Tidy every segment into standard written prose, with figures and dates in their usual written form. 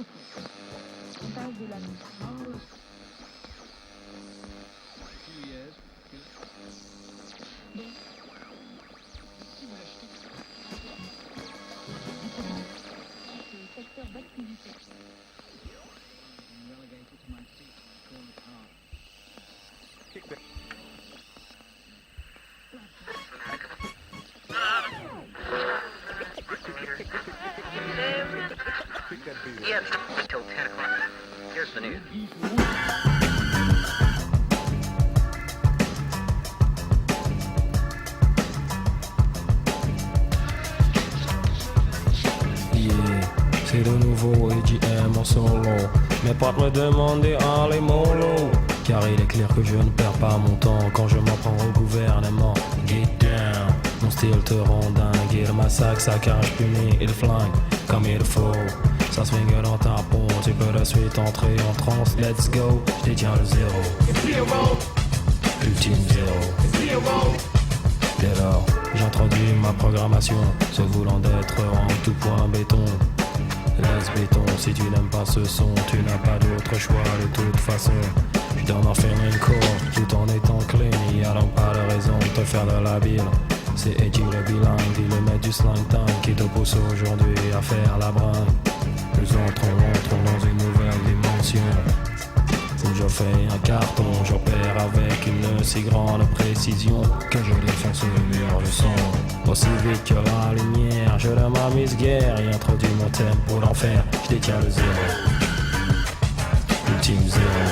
On parle de l'amour. Bon. Secteur d'activité. Yeah, until 10 o'clock. Here's the news. C'est de nouveau EDM en solo. Mes potes me demandent des les mollo. Car il est clair que je ne perds pas mon temps quand je m'en prends au gouvernement. Get down, mon style te rend dingue. Il massacre, sa cage punée, il flingue comme il faut. Ça swing dans ta peau, tu peux de suite entrer en transe. Let's go, je détiens le zéro. Ultime zéro. Dès lors, j'introduis ma programmation, se voulant d'être en tout point béton. Laisse béton, si tu n'aimes pas ce son, tu n'as pas d'autre choix de toute façon. Je donne un feeling court, tout en étant clean, il n'y a donc pas de raison de te faire de la bile. C'est Edgy le bilingue, dit le maître du slang time qui te pousse aujourd'hui à faire la bringue. Nous entrons dans une nouvelle dimension. Où je fais un carton, j'opère avec une si grande précision que je défonce le mur du son. Aussi vite que la lumière, je le m'amuse guère et introduis mon thème pour l'enfer. Je détiens le zéro. Ultime zéro.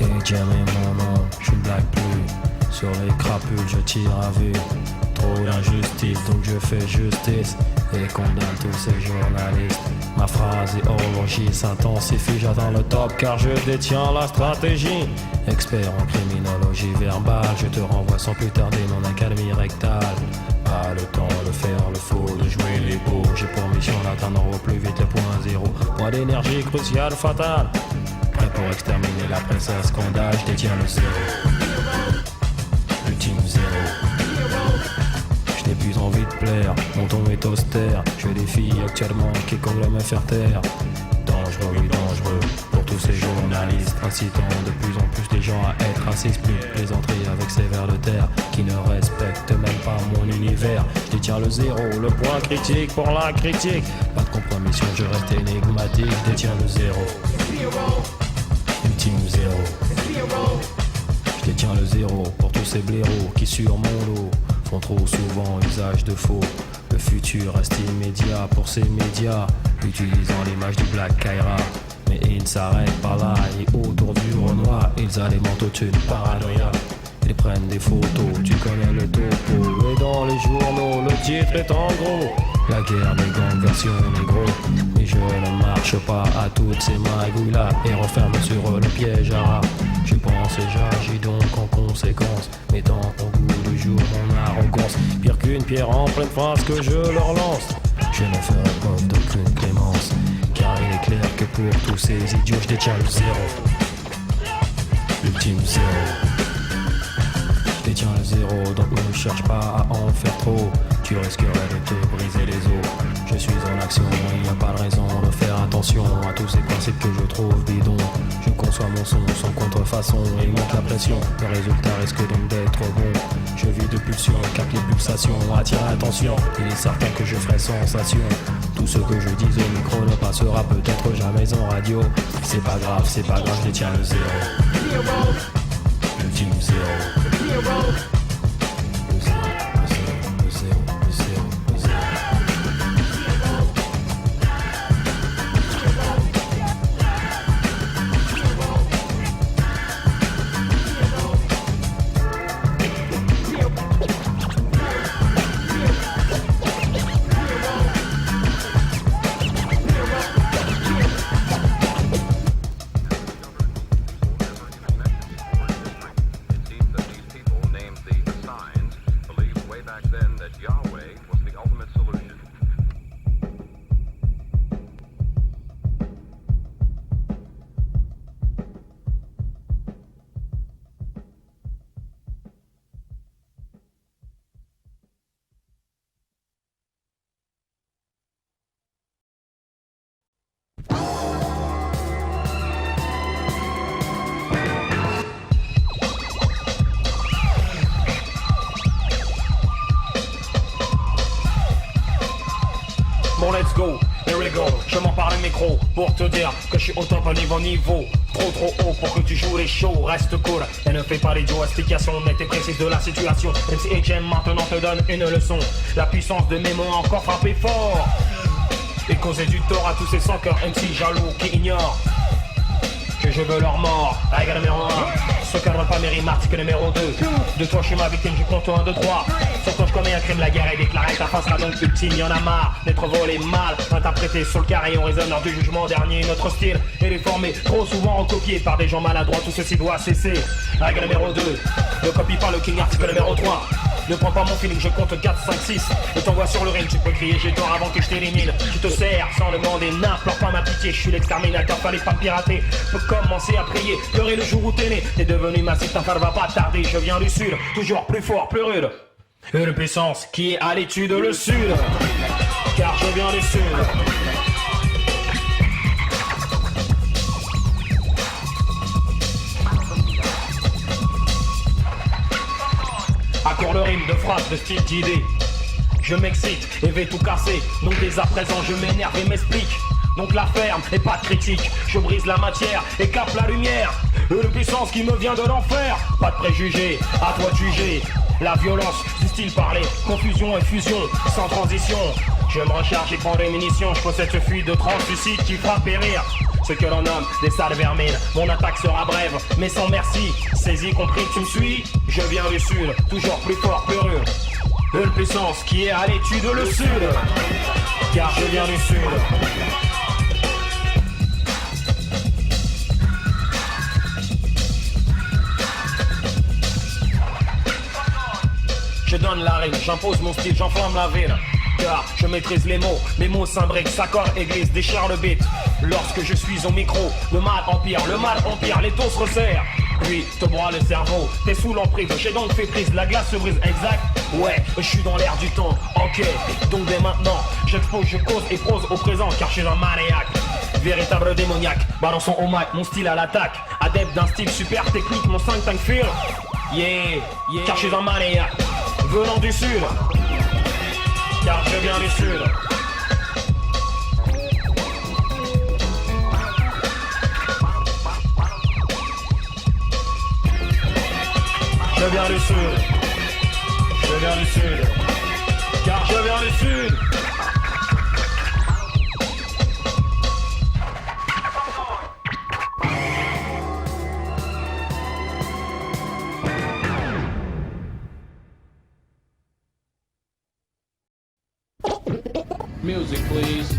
Et jamais mon nom, je ne blague plus. Sur les crapules, je tire à vue. Trop d'injustice, donc je fais justice et condamne tous ces journalistes. Ma phrase et orologie s'intensifie, j'atteins le top car je détiens la stratégie. Expert en criminologie verbale, je te renvoie sans plus tarder mon académie rectale. Pas le temps de faire le faux, de jouer les beaux. J'ai pour mission d'atteindre au plus vite le point zéro. Point d'énergie cruciale, fatale. Prêt pour exterminer la presse à scandale, je détiens le zéro. Ultime zéro. Je n'ai plus envie de plaire, mon ton est austère. Je défie actuellement quiconque me faire taire. Dangereux, oui dangereux, pour tous ces journalistes incitant de plus en plus les gens à être racistes. Plus de plaisanterie avec ces vers de terre qui ne respectent même pas mon univers. Je détiens le zéro, le point critique pour la critique. Pas de compromission, je reste énigmatique. Je détiens le zéro. Ultime zéro. Je détiens le zéro pour tous ces blaireaux qui sur mon dos font trop souvent usage de faux. Le futur reste immédiat pour ces médias, utilisant l'image du Black Kaira. Mais ils ne s'arrêtent pas là, et autour du Renoir, ils alimentent une paranoïa. Ils prennent des photos, tu connais le topo. Et dans les journaux, le titre est en gros: la guerre des gangs version négro. Mais je ne marche pas à toutes ces magouilles-là et referme sur le piège à rat. Je pense et j'agis donc en conséquence, mettant au goût du jour mon arrogance. Pire qu'une pierre en pleine face que je leur lance. Je ne ferai preuve d'aucune clémence, car il est clair que pour tous ces idiots je détiens le zéro. Ultime zéro. Je détiens le zéro, donc ne cherche pas à en faire trop. Tu risquerais de te briser les os. Je suis en action, il n'y a pas de raison de faire attention à tous ces principes que je trouve bidons. Je conçois mon son sans contrefaçon et monte la pression. Le résultat risque donc d'être bon. Je vis de pulsions, capte les pulsations, attire l'attention. Il est certain que je ferai sensation. Tout ce que je dis au micro ne passera peut-être jamais en radio. C'est pas grave, je détiens le zéro. Ultime zéro. Le zéro, le zéro, le zéro, le zéro, le zéro. It seems that these people named the micro pour te dire que je suis au top niveau. Trop haut pour que tu joues les shows. Reste cool et ne fais pas l'idiot. Explication nette et précise de la situation. MC HM maintenant te donne une leçon. La puissance de mes mots encore frappé fort et causer du tort à tous ces sans cœurs MC jaloux qui ignorent que je veux leur mort. Règle numéro 1, ceux qui n'ont pas mes rimes, article numéro 2. De toi je suis ma victime, je compte 1, 2, 3. Sur toi je commets un crime, la guerre est déclarée. Ta fin sera donc ultime, y'en a marre d'être volé mal interprété sur le carré, on raisonne lors du jugement dernier. Notre style est déformé, trop souvent recopié par des gens maladroits. Tout ceci doit cesser. Règle numéro 2, ne copie pas le king, article numéro 3. Ne prends pas mon feeling, je compte 4, 5, 6. Je t'envoie sur le ring, tu peux crier j'ai tort avant que je t'élimine. Tu te sers sans demander, n'implore pas ma pitié. Je suis l'exterminateur, fallait pas me pirater. Peux commencer à prier, pleurer le jour où t'es né. T'es devenu massif, ta va pas tarder. Je viens du sud, toujours plus fort, plus rude. Une puissance qui est à l'étude le sud. Car je viens du sud. Accord le rime de phrases, de style, d'idées. Je m'excite et vais tout casser. Donc dès à présent je m'énerve et m'explique. Donc la ferme et pas de critique. Je brise la matière et capte la lumière. Une puissance qui me vient de l'enfer. Pas de préjugés, à toi de juger. La violence du style parler, confusion et fusion, sans transition. Je me recharge et prends des munitions. Je possède ce fuite de translucide qui fera périr ce que l'on nomme des sales vermines. Mon attaque sera brève, mais sans merci. Saisis, compris, tu me suis. Je viens du sud, toujours plus fort, plus rude. Une puissance qui est à l'étude le sud. Car je viens du sud. Je donne la rime, j'impose mon style, j'enflamme la ville. Car je maîtrise les mots s'imbriquent, s'accordent et glissent, déchirent le beat. Lorsque je suis au micro, le mal empire, les taux se resserrent. Puis te broie le cerveau, t'es sous l'emprise, j'ai donc fait prise, la glace se brise, exact. Ouais, je suis dans l'air du temps, ok. Donc dès maintenant, j'expose, je cause et prose au présent, car je suis un maniaque. Véritable démoniaque, balançons au mic, mon style à l'attaque. Adepte d'un style super technique, mon 5-5 feel. Yeah, car je suis un maniaque. Venant du sud, car je viens du sud. Je viens du sud, je viens du sud, car je viens du sud. Music, please.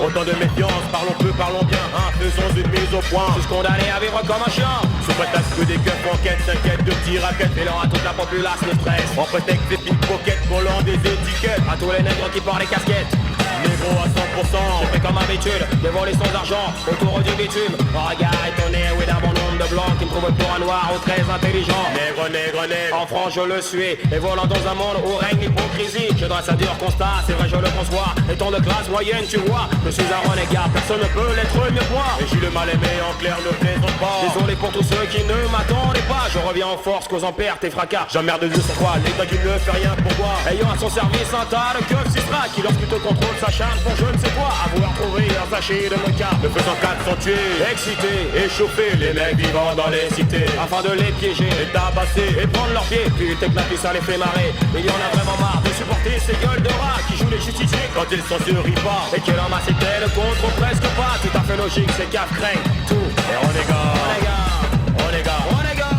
Autant de méfiance, parlons peu, parlons bien, hein, faisons une mise au point. Tous condamnés à vivre comme un chien. Sous prétexte que des keufs enquêtent, s'inquiètent de petits raquettes. Et à toute la populace le stress. En prétexte des pickpockets, volant des étiquettes. À tous les nègres qui portent les casquettes. Négro à 100%. J'ai fait comme habitude, de voler sans argent autour du bitume. Regard étonné, oui d'un bon nombre de blancs qui me trouvent pour un noir ou très intelligent. Nègre, nègre, nègre. En France je le suis, et volant dans un monde où règne l'hypocrisie. Je dresse un dur constat, c'est vrai je le conçois. Étant de classe moyenne tu vois, je suis un renégat, personne ne peut l'être mieux que moi. Et Gilles le mal aimé en clair ne plaisante pas. Désolé pour tous ceux qui ne m'attendaient pas. Je reviens en force, causant perte et fracas. J'emmerde Dieu sur toi, l'État qui ne fait rien pour moi. Ayant à son service un tas de keufs cisra qui lorsqu'il te contrôle s'acharne pour je ne sais quoi. Avoir trouvé un sachet de mocha. Ne faisant qu'accentuer, Excité, échauffer les mecs vivant dans les cités. afin de les piéger Et tabasser, et prendre leurs pieds. Putain que la puce ça les fait marrer. Il y en a vraiment marre de supporter ces gueules de rats qui jouent les justiciers quand ils sont sur ripa. et que l'homme a ses tels contre presque pas. Tout à fait logique, ces caves craignent tout. Et on est gars, On est gars, on est gars, on est gars,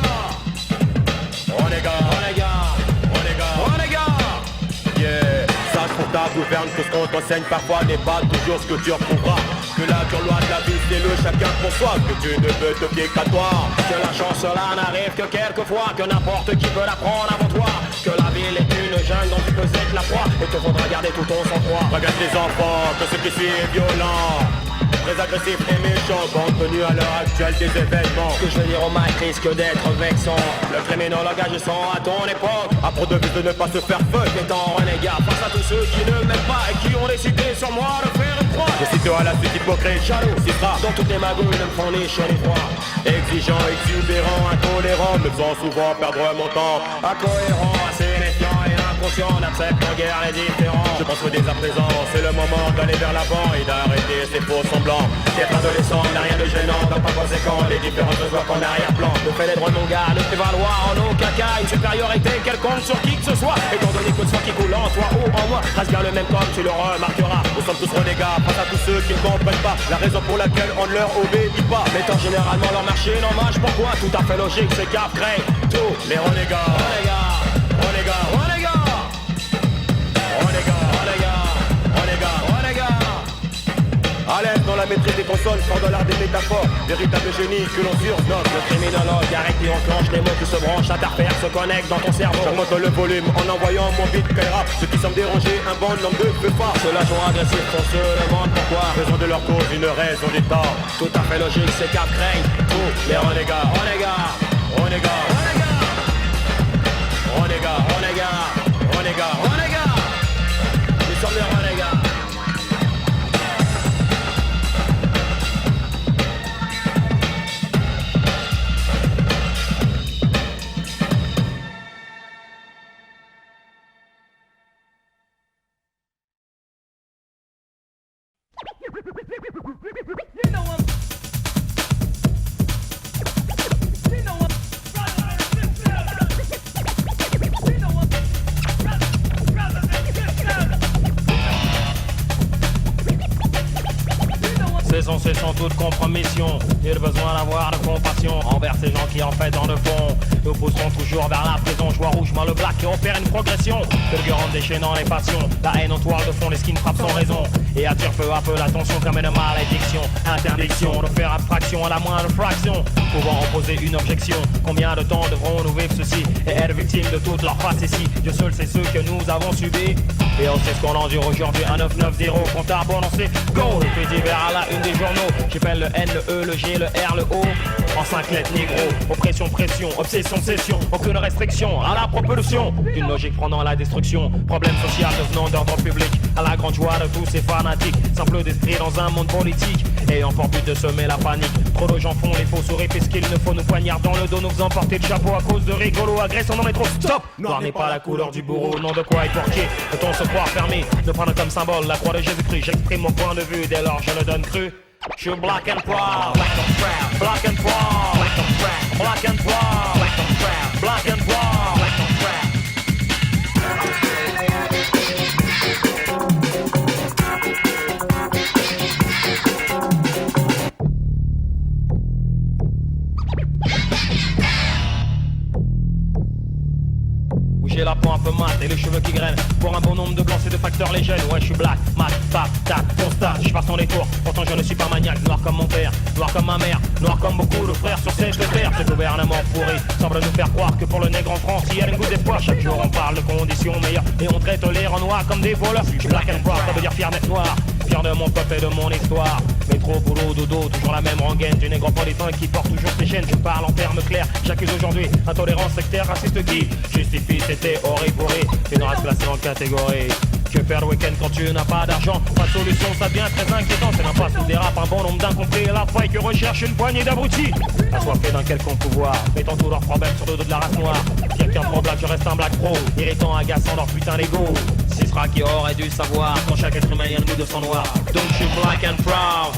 on est gars, on est gars, on est gars. on est gars. Yeah, sache pour ta gouverne que ce qu'on t'enseigne parfois n'est pas toujours ce que tu retrouveras. Que la dure loi de la vie c'est le chacun pour soi, que tu ne peux te fier qu'à toi. Que la chance là n'arrive que quelquefois, que n'importe qui peut la prendre avant toi. Que la ville est une jungle dont tu peux être la proie et te faudra garder tout ton sang-froid. Regarde les enfants, que ce qui suit est violent, très agressif et méchant, compte tenu à l'heure actuelle des événements. Ce que je veux dire au mic risque d'être vexant. Le criminologue je sens à ton époque. À pro de but de ne pas se faire feu. Étant renégat face à tous ceux qui ne m'aiment pas et qui ont décidé sur moi de faire une croix. Je cite à la suite hypocrite, Jaloux, Citra, dans toutes les magouilles ne me font ni chaud ni froid. exigeant, exubérant, intolérant, me faisant souvent perdre mon temps. Incohérent, assez méfiant et inconscient, n'accepte en guerre les différents. Je pense que dès à présent, c'est le moment d'aller vers l'avant et d'arrêter ces faux semblants. Être adolescent n'a rien de gênant, donc pas conséquent, les différences se voient qu'en arrière-plan. Le fait d'être mon gars ne fait valoir en aucun cas une supériorité quelconque sur qui que ce soit. Étant donné que le sang qui coule en toi ou en moi reste bien le même comme tu le remarqueras. Nous sommes tous renégats face à tous ceux qui ne comprennent pas la raison pour laquelle on ne leur obéit pas. Mettant généralement leur marché n'en marche pourquoi. Tout à fait logique, c'est qu'à créer tout. Les renégats, Renégats, renégats, renégats, renégats, renégats, renégats. renégats. À l'aise dans la maîtrise des consonnes, fort dans l'art des métaphores, véritable génie que l'on surnomme. Le criminologue arrête et enclenche les mots qui se branchent, s'interfèrent, se connectent dans ton cerveau. J'augmente le volume en envoyant mon beat qu'elle rappe. Ceux qui semblent déranger, un bon nombre de feux pas. Ceux-là sont agressifs, on se demande pourquoi. Faisons de leur cause une raison d'état. Tout à fait logique, c'est qu'à craignent tout. Les renégats, Renégats, renégats, renégats, renégats, renégats, renégats. renégats. Nous sommes les renégats. Cessons toute compromission. J'ai le besoin d'avoir de compassion envers ces gens qui en fait dans le fond nous pousseront toujours vers la prison. Je vois rouge, moi le black et opère une progression. Fulgurante déchaînant les passions. La haine en toile de fond, les skins frappent sans raison et attire peu à peu l'attention comme une malédiction. Interdiction de faire abstraction à la moindre fraction, pouvant opposer une objection. Combien de temps devrons-nous vivre ceci et être victimes de toute leur face ici? Dieu seul sait ce que nous avons subi et on sait ce qu'on endure aujourd'hui. Un 990 compte à bon lancer. Go, le fait divers à la une des journaux. J'appelle le N, le E, le G, le R, le O. En 5 lettres négro, oppression, pression, obsession, cession. Aucune restriction à la propulsion d'une logique prenant la destruction. Problème social devenant d'ordre public, à la grande joie de tous ces fanatiques. Simple d'esprit dans un monde politique, ayant pour but de semer la panique. Trop de gens font les faux sourires puisqu'il ne faut nous poignarder dans le dos, nous faisant porter le chapeau à cause de rigolo. Agressons, non mais trop, stop. Noir n'est pas la couleur du bourreau, nom de quoi est porquier. Peut-on se croire fermé, ne prendre comme symbole la croix de Jésus-Christ. J'exprime mon point de vue, dès lors je le donne cru. Je suis black and proud, black and proud, black and proud, black and proud, black and proud, black and proud, black and proud, black and proud. J'ai la peau un peu mate et les cheveux qui grainent. Pour un bon nombre de blancs c'est de facteurs les gènes. Ouais je suis black, mat, pap, tac, constat, je passe en détour. Pourtant je ne suis pas maniaque, noir comme mon père, noir comme ma mère, noir comme beaucoup de frères sur cette terre. Ce gouvernement pourri semble nous faire croire que pour le nègre en France il y a une goutte d'espoir. Chaque jour on parle de conditions meilleures et on traite les renois comme des voleurs. Je suis black and proud, ça veut dire fier d'être noir. Fier de mon peuple et de mon histoire. Métro, boulot, dodo, toujours la même rengaine du négropolitain qui porte toujours ses chaînes. Je parle en termes clairs, j'accuse aujourd'hui intolérance sectaire, raciste qui justifie ces théories pourries. Une race classée en catégorie. Que faire le week-end quand tu n'as pas d'argent? Pas de solution, ça devient très inquiétant. C'est l'impasse où dérape un bon nombre d'incompris et la faille que recherche une poignée d'abrutis assoiffés d'un quelconque pouvoir, mettant tous leurs problèmes sur le dos de la race noire. Quelqu'un trop black, je reste un black pro, irritant, agaçant leur putain d'ego. Ce sera qui aurait dû savoir quand chaque être humain y a le goût de sang noir. Donc je suis black and proud.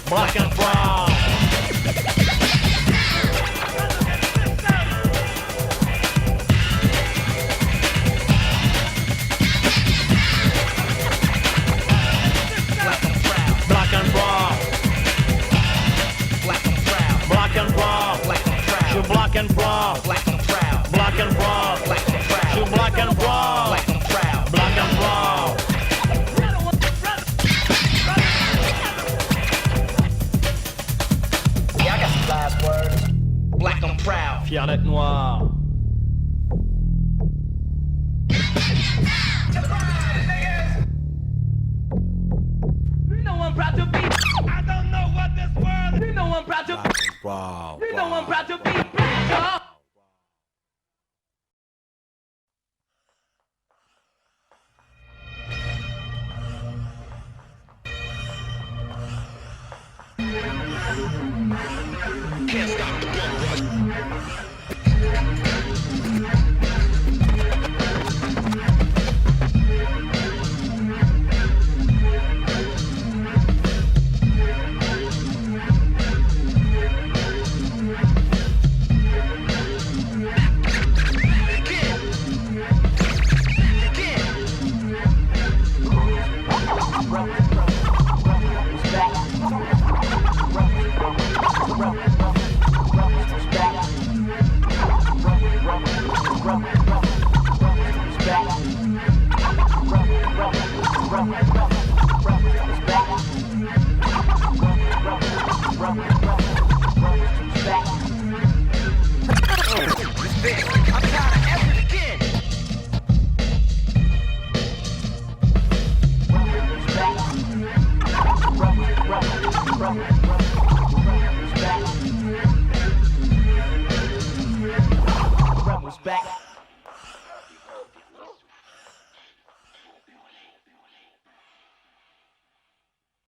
Black and proud. Black and proud. Black and proud. Black and proud. Black and proud. Je suis black and proud. Black and proud. Black and proud. Black and proud. Je suis black and proud. Black and proud. Black and proud. Yeah, I got some last words. Black and proud. Fier d'être noir. You know I'm proud to be. I don't know what this world. You know I'm proud to be. Wow. You know I'm proud to be black, y'all. Can't stop the bum rush. I'm tired of effort again. Back.